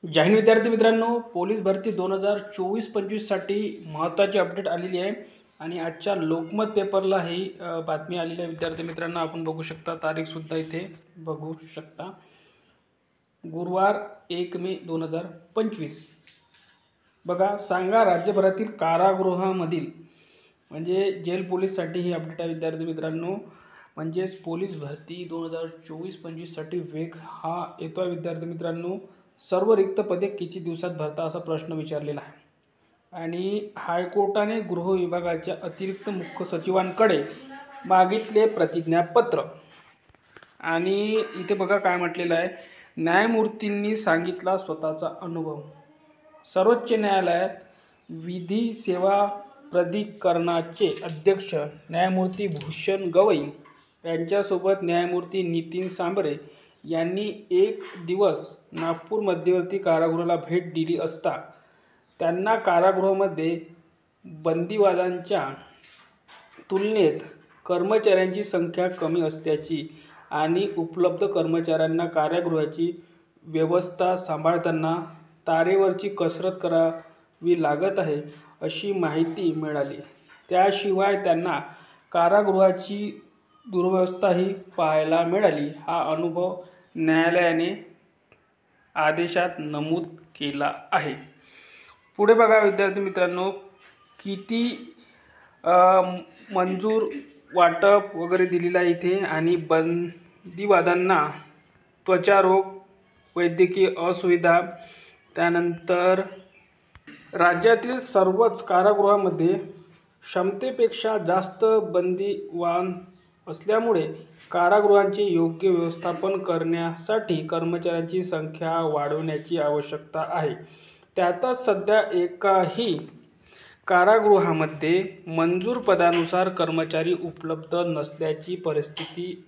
जय हिंद विद्यार्थी मित्रांनो, पोलीस भरती 2024-25 साठी महत्त्वाची अपडेट आलेली आहे आणि आजच्या लोकमत पेपरला ही बातमी आलेली आहे. विद्यार्थी मित्रांनो, आपण बघू शकता, तारीख सुद्धा इथे बघू शकता. गुरुवार 1 मे 2025. बघा, सांगा राज्यभरातील कारागृहामधील म्हणजे जेल पोलीससाठी ही अपडेट आहे विद्यार्थी मित्रांनो. म्हणजेच पोलीस भरती 2024-25 साठी वेग हा येतो आहे विद्यार्थी मित्रांनो. सर्व रिक्त पदे किती दिवसात भरता असा प्रश्न विचारलेला आहे आणि हायकोर्टाने गृह विभागाच्या अतिरिक्त मुख्य सचिवांकडे मागितले प्रतिज्ञापत्र. आणि इथे बघा काय म्हटलेलं आहे, न्यायमूर्तींनी सांगितला स्वतःचा अनुभव. सर्वोच्च न्यायालयात विधी सेवा प्राधिकरणाचे अध्यक्ष न्यायमूर्ती भूषण गवई यांच्यासोबत न्यायमूर्ती नितीन सांबरे यांनी एक दिवस नागपूर मध्यवर्ती कारागृहाला भेट दिली असता त्यांना कारागृहामध्ये बंदिवादांच्या तुलनेत कर्मचाऱ्यांची संख्या कमी असल्याची आणि उपलब्ध कर्मचाऱ्यांना कारागृहाची व्यवस्था सांभाळताना तारेवरची कसरत करावी लागत आहे अशी माहिती मिळाली. त्याशिवाय त्यांना कारागृहाची दुरवस्थाही पाहायला मिळाली. हा अनुभव न्यायालयाने आदेशात नमूद केला आहे. पुढे बघा विद्यार्थी मित्रांनो, किती मंजूर वाटप वगैरे दिलेलं आहे इथे. आणि बंदिवादांना त्वचारोग, वैद्यकीय असुविधा, त्यानंतर राज्यातील सर्वच कारागृहामध्ये क्षमतेपेक्षा जास्त बंदिवान असल्यामुळे कारागृहांचे योग्य व्यवस्थापन करण्यासाठी कर्मचाऱ्यांची संख्या वाढवण्याची आवश्यकता आहे. त्यातच सध्या एकाही कारागृहामध्ये मंजूर पदानुसार कर्मचारी उपलब्ध नसल्याची परिस्थिती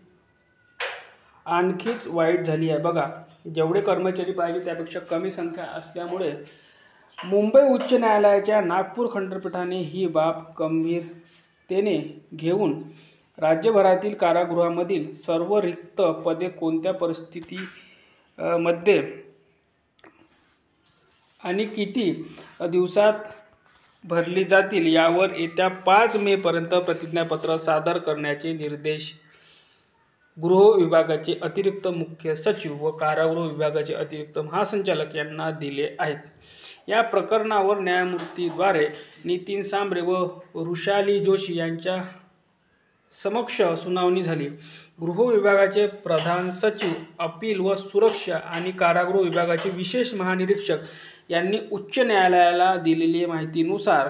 आणखीच वाईट झाली आहे. बघा, जेवढे कर्मचारी पाहिजे त्यापेक्षा कमी संख्या असल्यामुळे मुंबई उच्च न्यायालयाच्या नागपूर खंडपीठाने ही बाब गंभीरतेने घेऊन राज्यभरातील कारागृहामधील सर्व रिक्त पदे कोणत्या परिस्थितीमध्ये आणि किती दिवसात भरली जातील यावर येत्या 5 मे पर्यंत प्रतिज्ञापत्र सादर करण्याचे निर्देश गृह विभागाचे अतिरिक्त मुख्य सचिव व कारागृह विभागाचे अतिरिक्त महासंचालक यांना दिले आहेत. या प्रकरणावर न्यायमूर्तीद्वारे नितीन सांबरे व वृषाली जोशी यांच्या समक्ष सुनावणी झाली. गृह विभागाचे प्रधान सचिव, अपील व सुरक्षा आणि कारागृह विभागाचे विशेष महानिरीक्षक यांनी उच्च न्यायालयाला दिलेल्या माहितीनुसार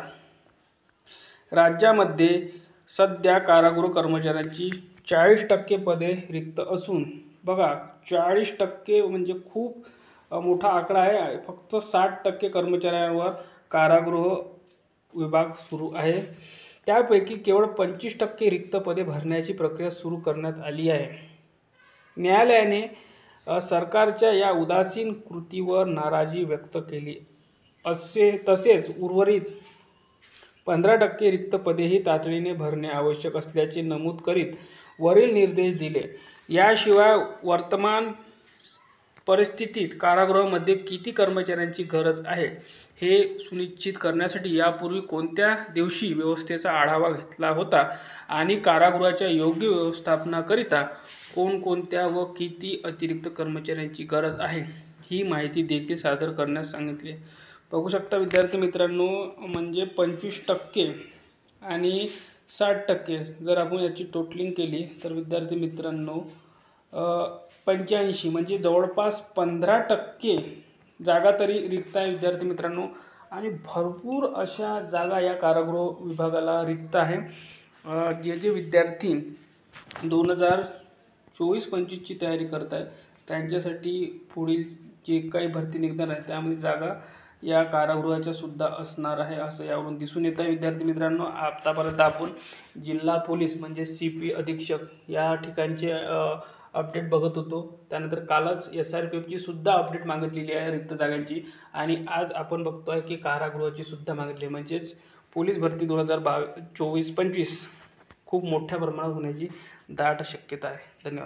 राज्यामध्ये सध्या कारागृह कर्मचाऱ्यांची 40% पदे रिक्त असून, बघा 40% म्हणजे खूप मोठा आकडा आहे. फक्त 60% कर्मचाऱ्यांवर कारागृह विभाग सुरू आहे. त्यापैकी केवळ 25% रिक्त पदे भरण्याची प्रक्रिया सुरू करण्यात आली आहे. न्यायालयाने सरकारच्या या उदासीन कृतीवर नाराजी व्यक्त केली तसेच उर्वरित 15% रिक्त पदेही तातडीने भरणे आवश्यक असल्याचे नमूद करीत वरील निर्देश दिले. याशिवाय वर्तमान परिस्थितीत कारागृहामध्ये किती कर्मचाऱ्यांची गरज आहे हे सुनिश्चित करण्यासाठी यापूर्वी कोणत्या दिवशी व्यवस्थेचा आढावा घेतला होता आणि कारागृहाच्या योग्य व्यवस्थापनाकरिता कोणकोणत्या व किती अतिरिक्त कर्मचाऱ्यांची गरज आहे ही माहिती देखील सादर करण्यास सांगितले. बघू शकता विद्यार्थी मित्रांनो, म्हणजे 25% आणि 60% जर आपण याची टोटलिंग केली तर विद्यार्थी मित्रांनो 85 म्हणजे जवळपास 15% जागा तरी रिक्त आहे विद्यार्थी मित्रांनो. आणि भरपूर अशा जागा या कारागृह विभागाला रिक्त आहे. जे विद्यार्थी 2024-25 ची तयारी करत आहेत त्यांच्यासाठी पुढील जे काही भरती निघणार आहे त्यामध्ये जागा या कारागृहाच्या सुद्धा असणार आहे असं यावरून दिसून येत आहे. विद्यार्थी मित्रांनो, आतापर्यंत आपण जिल्हा पोलीस म्हणजे CP अधीक्षक या ठिकाणचे अपडेट बघत होतो. त्यानंतर कालच SRPFची सुद्धा अपडेट मागितलेली आहे रिक्त जागांची आणि आज आपण बघतोय की कारागृहाची सुद्धा मागितली. म्हणजेच पोलीस भरती 2024-25 खूप मोठ्या प्रमाणात होण्याची दाट शक्यता आहे. धन्यवाद.